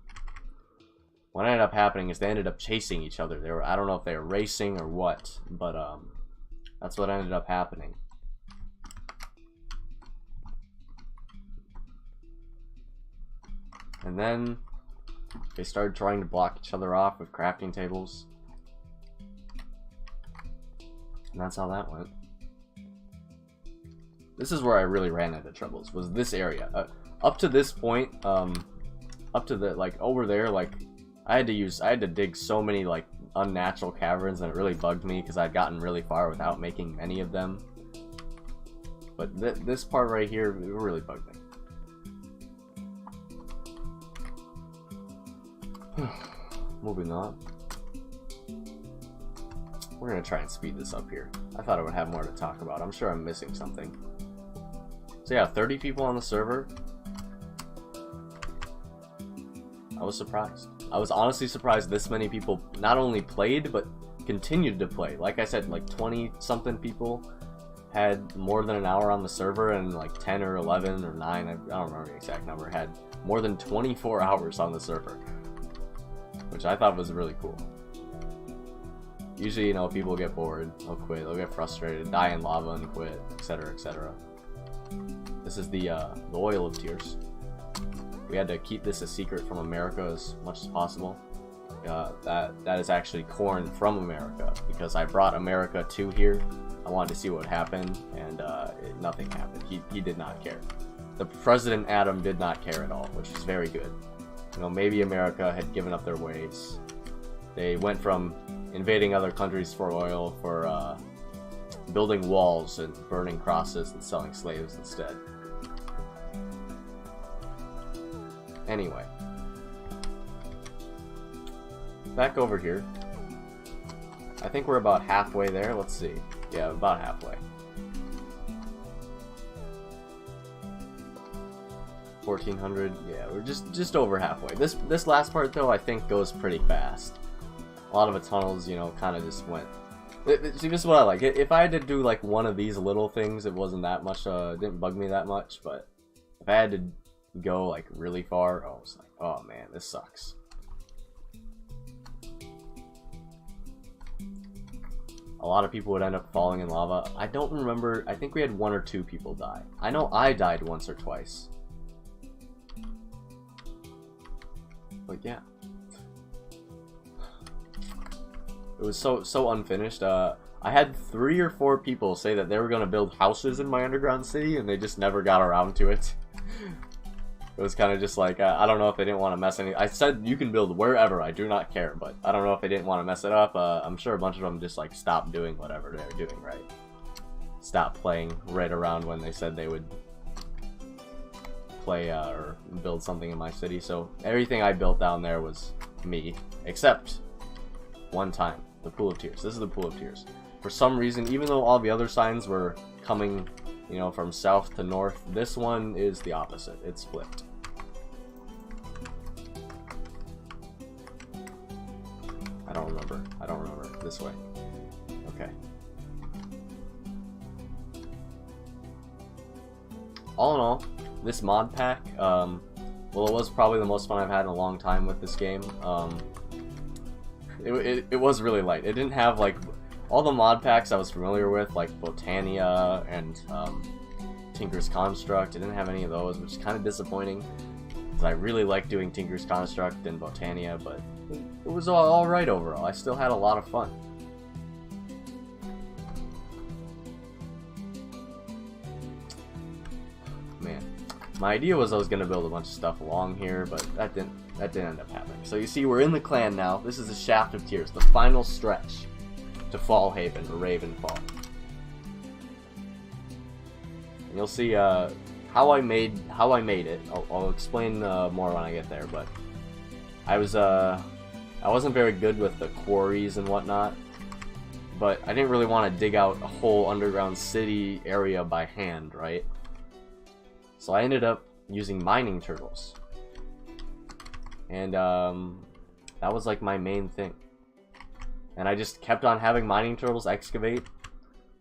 what ended up happening is they ended up chasing each other. They were, I don't know if they were racing or what, but that's what ended up happening. And then they started trying to block each other off with crafting tables. And that's how that went. This is where I really ran into troubles, was this area. Up to this point, up to the, like, over there, like, I had to dig so many, like, unnatural caverns, and it really bugged me because I'd gotten really far without making many of them. But this part right here, it really bugged me. Moving on. We're gonna try and speed this up here. I thought I would have more to talk about. I'm sure I'm missing something. So yeah, 30 people on the server. I was surprised. I was honestly surprised this many people not only played, but continued to play. Like I said, like 20-something people had more than an hour on the server, and like 10 or 11 or 9, I don't remember the exact number, had more than 24 hours on the server. Which I thought was really cool. Usually, you know, people get bored, they'll quit, they'll get frustrated, die in lava and quit, etc., etc. This is the oil of tears. We had to keep this a secret from America as much as possible. That is actually corn from America, because I brought America to here. I wanted to see what would happen, and nothing happened. He did not care. The President Adam did not care at all, which is very good. You know, maybe America had given up their ways. They went from invading other countries for oil, for building walls and burning crosses and selling slaves instead. Anyway, back over here. I think we're about halfway there. Let's see. Yeah, about halfway. 1400. Yeah, we're just over halfway. This last part though, I think goes pretty fast. A lot of the tunnels, you know, kind of just went. See, this is what I like. If I had to do like one of these little things, it wasn't that much. It didn't bug me that much. But if I had to go like really far, I was like, oh man, this sucks. A lot of people would end up falling in lava. I don't remember. I think we had 1 or 2 people die. I know I died once or twice. But yeah, it was so unfinished. I had 3 or 4 people say that they were gonna build houses in my underground city, and they just never got around to it. It was kind of just like, I don't know if they didn't want to mess any. I said you can build wherever, I do not care, but I don't know if they didn't want to mess it up. I'm sure a bunch of them just like stopped doing whatever they were doing, right? Stopped playing right around when they said they would play or build something in my city. So everything I built down there was me, except one time, the Pool of Tears. This is the Pool of Tears. For some reason, even though all the other signs were coming, you know, from south to north, this one is the opposite. It's flipped. I don't remember. This way. Okay. All in all, this mod pack, well, it was probably the most fun I've had in a long time with this game. It was really light. It didn't have, like, all the mod packs I was familiar with, like Botania and Tinker's Construct. It didn't have any of those, which is kind of disappointing, because I really like doing Tinker's Construct and Botania, but it was all right overall. I still had a lot of fun. Man, my idea was I was gonna build a bunch of stuff along here, but that didn't end up happening. So you see, we're in the clan now. This is the Shaft of Tears, the final stretch to Fall Haven or Ravenfall. And you'll see how I made it. I'll explain more when I get there. But I wasn't very good with the quarries and whatnot. But I didn't really want to dig out a whole underground city area by hand, right? So I ended up using mining turtles. And that was like my main thing. And I just kept on having mining turtles excavate.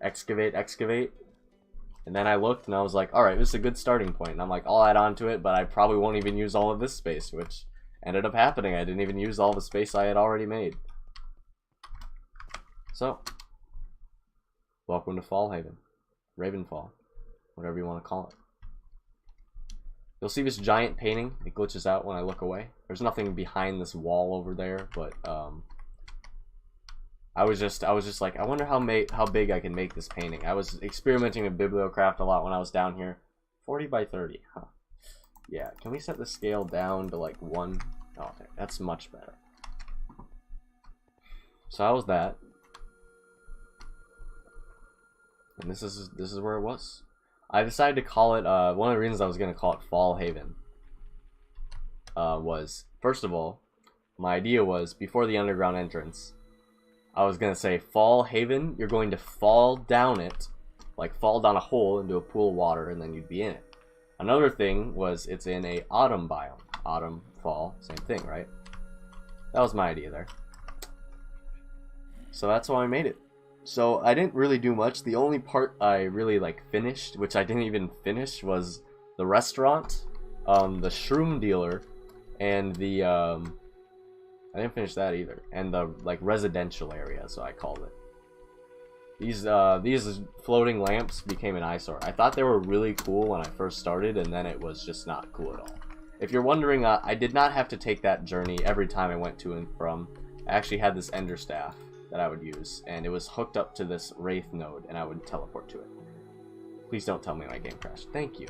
And And then I looked and I was like, alright, this is a good starting point. And I'm like, I'll add on to it, but I probably won't even use all of this space, which ended up happening. I didn't even use all the space I had already made. So, welcome to Fallhaven. Ravenfall. Whatever you want to call it. You'll see this giant painting. It glitches out when I look away. There's nothing behind this wall over there, but I was just like, I wonder how big I can make this painting. I was experimenting with Bibliocraft a lot when I was down here. 40 by 30. Huh. Yeah, can we set the scale down to like 1? Oh, okay, that's much better. So how was that? And this is where it was. I decided to call it, one of the reasons I was going to call it Fallhaven was, first of all, my idea was, before the underground entrance, I was going to say, Fallhaven, you're going to fall down it, like fall down a hole into a pool of water, and then you'd be in it. Another thing was, it's in a autumn biome. Autumn, fall, same thing, right? That was my idea there. So that's how I made it. So I didn't really do much. The only part I really like finished, which I didn't even finish, was the restaurant, the shroom dealer, and the I didn't finish that either, and the like residential area, so I called it. These floating lamps became an eyesore. I thought they were really cool when I first started, and then it was just not cool at all. If you're wondering, I did not have to take that journey every time I went to and from. I actually had this ender staff that I would use, and it was hooked up to this wraith node, and I would teleport to it. Please don't tell me my game crashed. Thank you.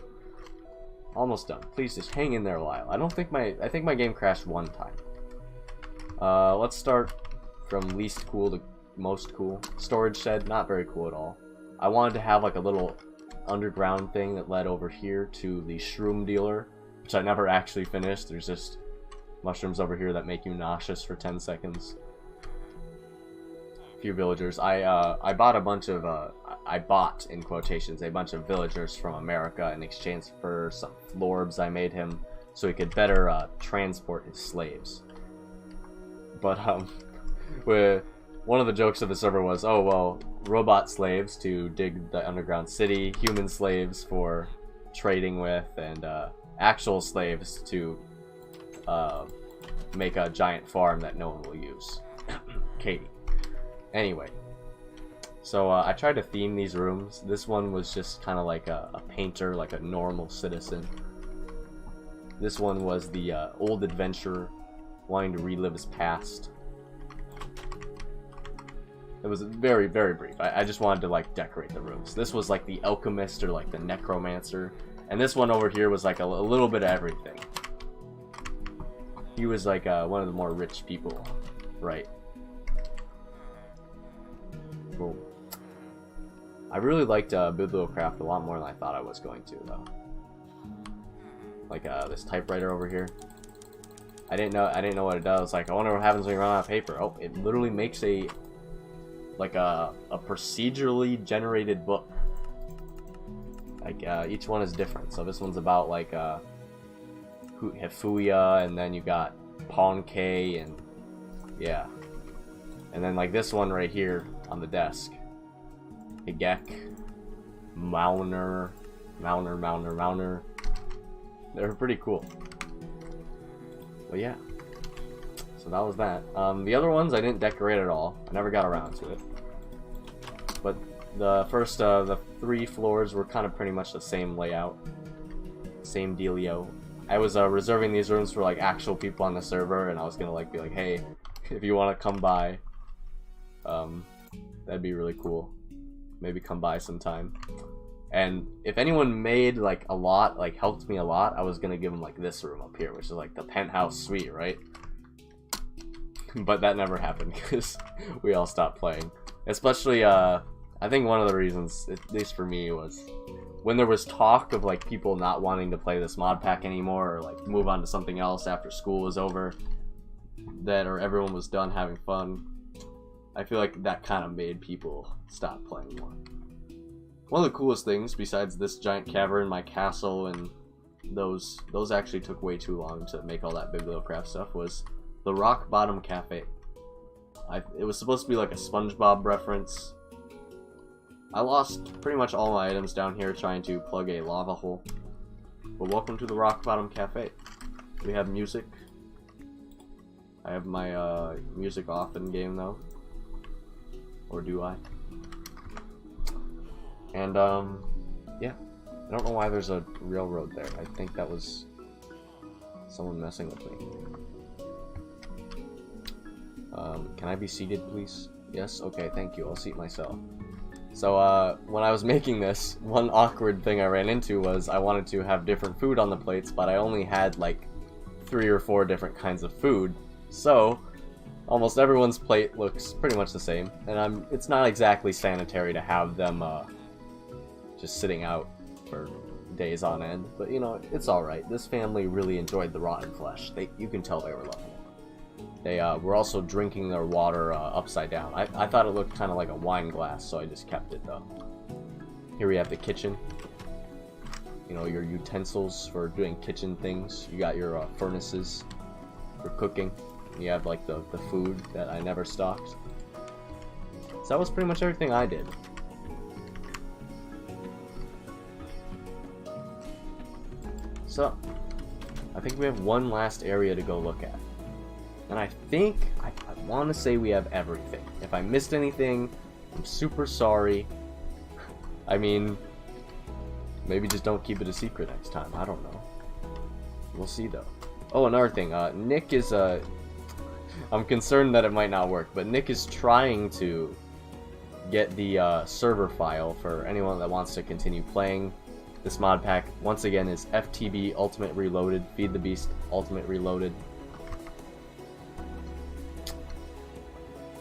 Almost done. Please just hang in there a while. I think my game crashed one time. Let's start from least cool to most cool. Storage shed, not very cool at all. I wanted to have like a little underground thing that led over here to the shroom dealer, which I never actually finished. There's just mushrooms over here that make you nauseous for 10 seconds. Few villagers. I bought a bunch of I bought, in quotations, a bunch of villagers from America in exchange for some florbs I made him so he could better transport his slaves. But one of the jokes of the server was, oh well, robot slaves to dig the underground city, human slaves for trading with, and actual slaves to make a giant farm that no one will use. Katie. Anyway, so I tried to theme these rooms. This one was just kind of like a painter, like a normal citizen. This one was the old adventurer wanting to relive his past. It was very, very brief. I just wanted to like decorate the rooms. This was like the alchemist or like the necromancer, and this one over here was like a little bit of everything. He was like one of the more rich people, right? Boom. I really liked Bibliocraft a lot more than I thought I was going to, though. Like this typewriter over here. I didn't know what it does. Like, I wonder what happens when you run out of paper. Oh, it literally makes a procedurally generated book. Like each one is different. So this one's about like Hefuya, and then you got Ponkei, and yeah. And then like this one right here on the desk. Higek, Mauner. They're pretty cool. But yeah. So that was that. The other ones I didn't decorate at all. I never got around to it. But the first, the 3 floors were kind of pretty much the same layout. Same dealio. I was reserving these rooms for like actual people on the server, and I was gonna like be like, hey, if you want to come by, that'd be really cool. Maybe come by sometime. And if anyone made like a lot, like helped me a lot, I was gonna give them like this room up here, which is like the penthouse suite, right? But that never happened because we all stopped playing. Especially, I think one of the reasons, at least for me, was when there was talk of like people not wanting to play this mod pack anymore, or like move on to something else after school was over, or everyone was done having fun. I feel like that kind of made people stop playing more. One of the coolest things, besides this giant cavern, my castle, and those actually took way too long to make all that Bibliocraft stuff, was the Rock Bottom Cafe. It was supposed to be like a SpongeBob reference, I lost pretty much all my items down here trying to plug a lava hole. But welcome to the Rock Bottom Cafe. We have music. I have my music off in game though. Or do I? And yeah. I don't know why there's a railroad there. I think that was someone messing with me. Can I be seated, please? Yes? Okay, thank you. I'll seat myself. So, when I was making this, one awkward thing I ran into was I wanted to have different food on the plates, but I only had, like, 3 or 4 different kinds of food. So, almost everyone's plate looks pretty much the same, and it's not exactly sanitary to have them, just sitting out for days on end, but, you know, it's alright. This family really enjoyed the rotten flesh. You can tell they were loving it. They were also drinking their water upside down. I thought it looked kind of like a wine glass, so I just kept it though. Here we have the kitchen. You know, your utensils for doing kitchen things. You got your furnaces for cooking. You have like the food that I never stocked. So that was pretty much everything I did. So, I think we have one last area to go look at. And I think, I want to say we have everything. If I missed anything, I'm super sorry. I mean, maybe just don't keep it a secret next time. I don't know. We'll see though. Oh, another thing. Nick is, I'm concerned that it might not work, but Nick is trying to get the server file for anyone that wants to continue playing. This mod pack, once again, is FTB Ultimate Reloaded. Feed the Beast Ultimate Reloaded.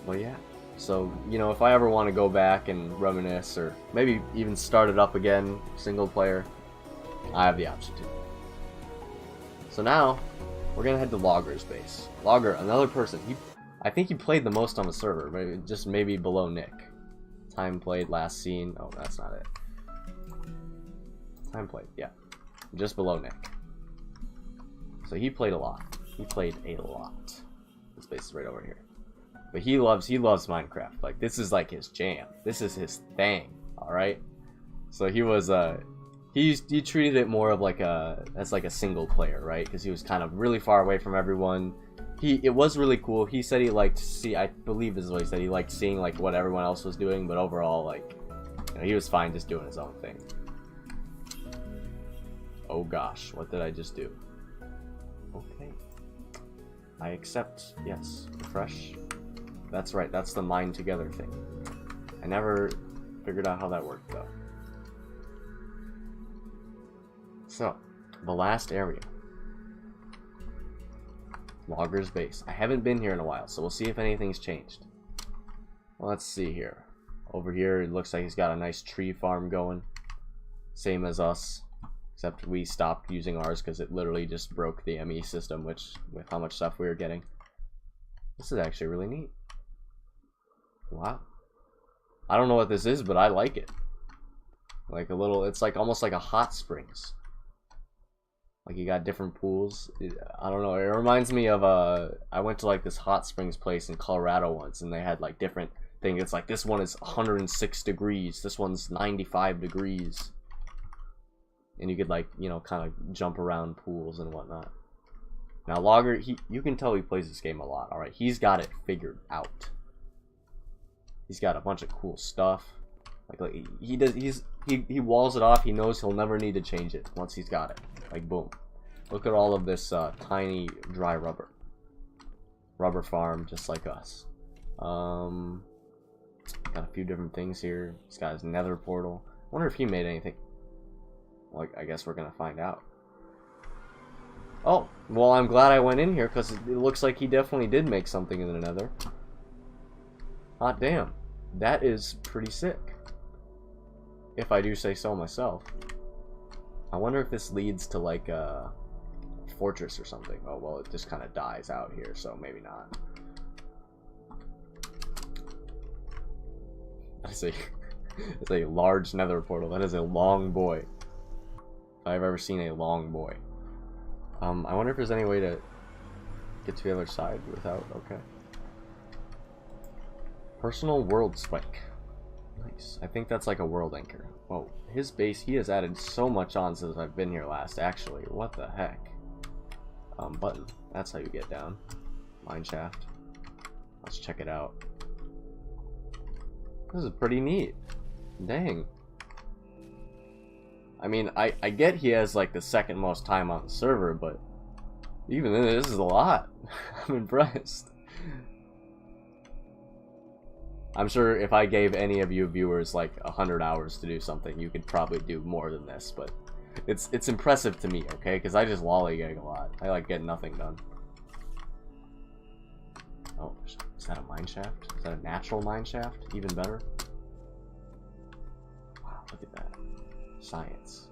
Well, yeah. So, you know, if I ever want to go back and reminisce, or maybe even start it up again, single player, I have the option to. So now, we're gonna head to Logger's base. Logger, another person. I think he played the most on the server, but just maybe below Nick. Time played, last seen. Oh, that's not it. Time played, yeah. Just below Nick. So he played a lot. He played a lot. This base is right over here. But he loves Minecraft. Like, this is like his jam. This is his thing. Alright? So he was he treated it more of like as like a single player, right? Because he was kind of really far away from everyone. It was really cool. He said he liked to see, I believe this is what he said, he liked seeing like what everyone else was doing, but overall, like, you know, he was fine just doing his own thing. Oh gosh, what did I just do? Okay. I accept, yes. Refresh. That's right, that's the mine together thing. I never figured out how that worked though. So, the last area. Logger's base. I haven't been here in a while, so we'll see if anything's changed. Well, let's see here. Over here, it looks like he's got a nice tree farm going. Same as us. Except we stopped using ours because it literally just broke the ME system, which, with how much stuff we were getting. This is actually really neat. Wow. I don't know what this is, but I like it. Like a little, it's like almost like a hot springs. Like you got different pools. I don't know, it reminds me of, I went to like this hot springs place in Colorado once, and they had like different things. It's like this one is 106 degrees, this one's 95 degrees. And you could like, you know, kind of jump around pools and whatnot. Now Logger, you can tell he plays this game a lot, alright? He's got it figured out. He's got a bunch of cool stuff. Like he walls it off. He knows he'll never need to change it once he's got it. Like boom. Look at all of this tiny dry rubber. Rubber farm, just like us. Got a few different things here. He's got his nether portal. I wonder if he made anything. Well, I guess we're gonna find out. Oh, well, I'm glad I went in here because it looks like he definitely did make something in the nether. Hot damn. That is pretty sick. If I do say so myself. I wonder if this leads to like a fortress or something. Oh, well, it just kind of dies out here, so maybe not. I see. It's a large nether portal. That is a long boy. If I've ever seen a long boy. I wonder if there's any way to get to the other side without... Okay. Personal world spike. Nice. base. I think that's like a world anchor. Oh, his base, he has added so much on since I've been here last, actually. What the heck? Button. That's how you get down. Mine shaft. Let's check it out. This is pretty neat. Dang. I mean, I get he has like the second most time on the server, but even then, this is a lot. I'm impressed. I'm sure if I gave any of you viewers like 100 hours to do something, you could probably do more than this, but it's impressive to me, okay? Because I just lollygag a lot. I like get nothing done. Oh, is that a mine shaft? Is that a natural mine shaft? Even better. Wow, look at that. Science.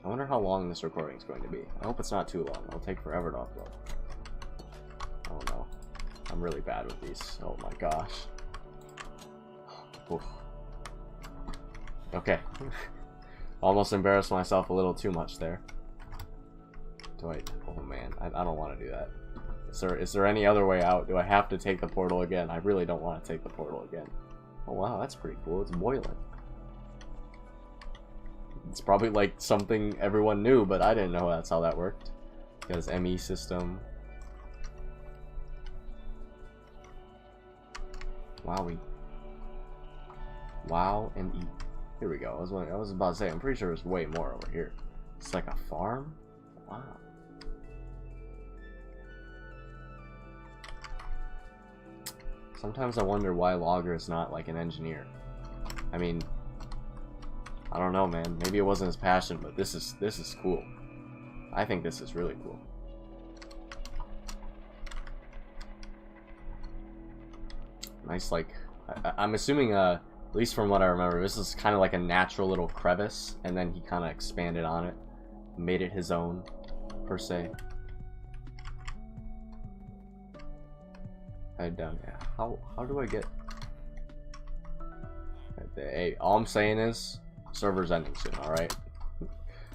I wonder how long this recording is going to be. I hope it's not too long. It'll take forever to upload. Oh no. I'm really bad with these. Oh my gosh. Oof. Okay. Almost embarrassed myself a little too much there. Oh man, I don't want to do that. Is there any other way out? Do I have to take the portal again? I really don't want to take the portal again. Oh wow, that's pretty cool. It's boiling. It's probably like something everyone knew, but I didn't know that's how that worked. Because ME system. Wowie. Wow and E. Here we go. I was about to say, I'm pretty sure there's way more over here. It's like a farm? Wow. Sometimes I wonder why Logger is not like an engineer. I mean, I don't know, man. Maybe it wasn't his passion, but this is cool. I think this is really cool. Nice, like, I'm assuming, at least from what I remember, this is kind of like a natural little crevice, and then he kind of expanded on it, made it his own, per se. Head down, yeah. How do I get? Hey, all I'm saying is, server's ending soon. All right,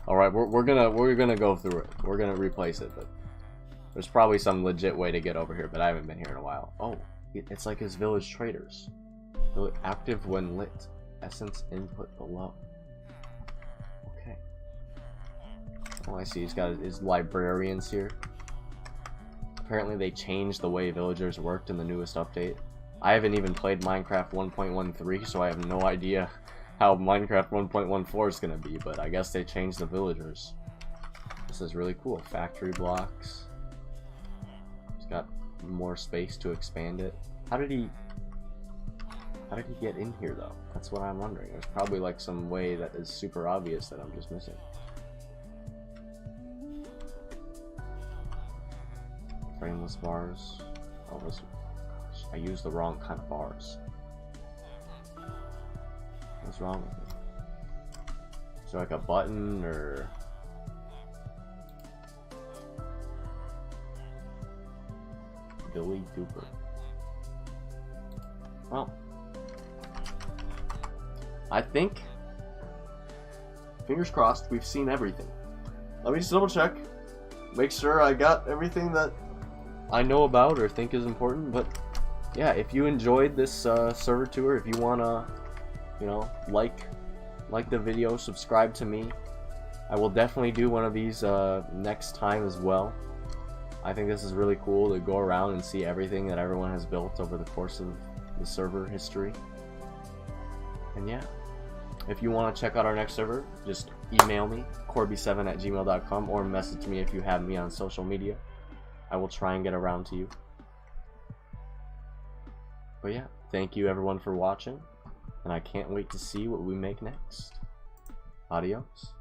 all right. We're gonna go through it. We're gonna replace it, but there's probably some legit way to get over here. But I haven't been here in a while. Oh, it's like his village traders. Active when lit. Essence input below. Okay. Oh, I see. He's got his librarians here. Apparently they changed the way villagers worked in the newest update. I haven't even played Minecraft 1.13, so I have no idea how Minecraft 1.14 is going to be, but I guess they changed the villagers. This is really cool. Factory blocks. He's got more space to expand it. How did he get in here, though? That's what I'm wondering. There's probably like some way that is super obvious that I'm just missing. Frameless bars. Oh, gosh, I used the wrong kind of bars. What's wrong with it? Is there like a button or... Billy Duper. Well, I think, fingers crossed, we've seen everything. Let me just double check. Make sure I got everything that I know about or think is important. But yeah, if you enjoyed this server tour, if you wanna, you know, like the video, subscribe to me. I will definitely do one of these next time as well. I think this is really cool to go around and see everything that everyone has built over the course of the server history. And yeah, if you want to check out our next server, just email me, corby7@gmail.com, or message me if you have me on social media. I will try and get around to you. But yeah, thank you everyone for watching, and I can't wait to see what we make next. Adios.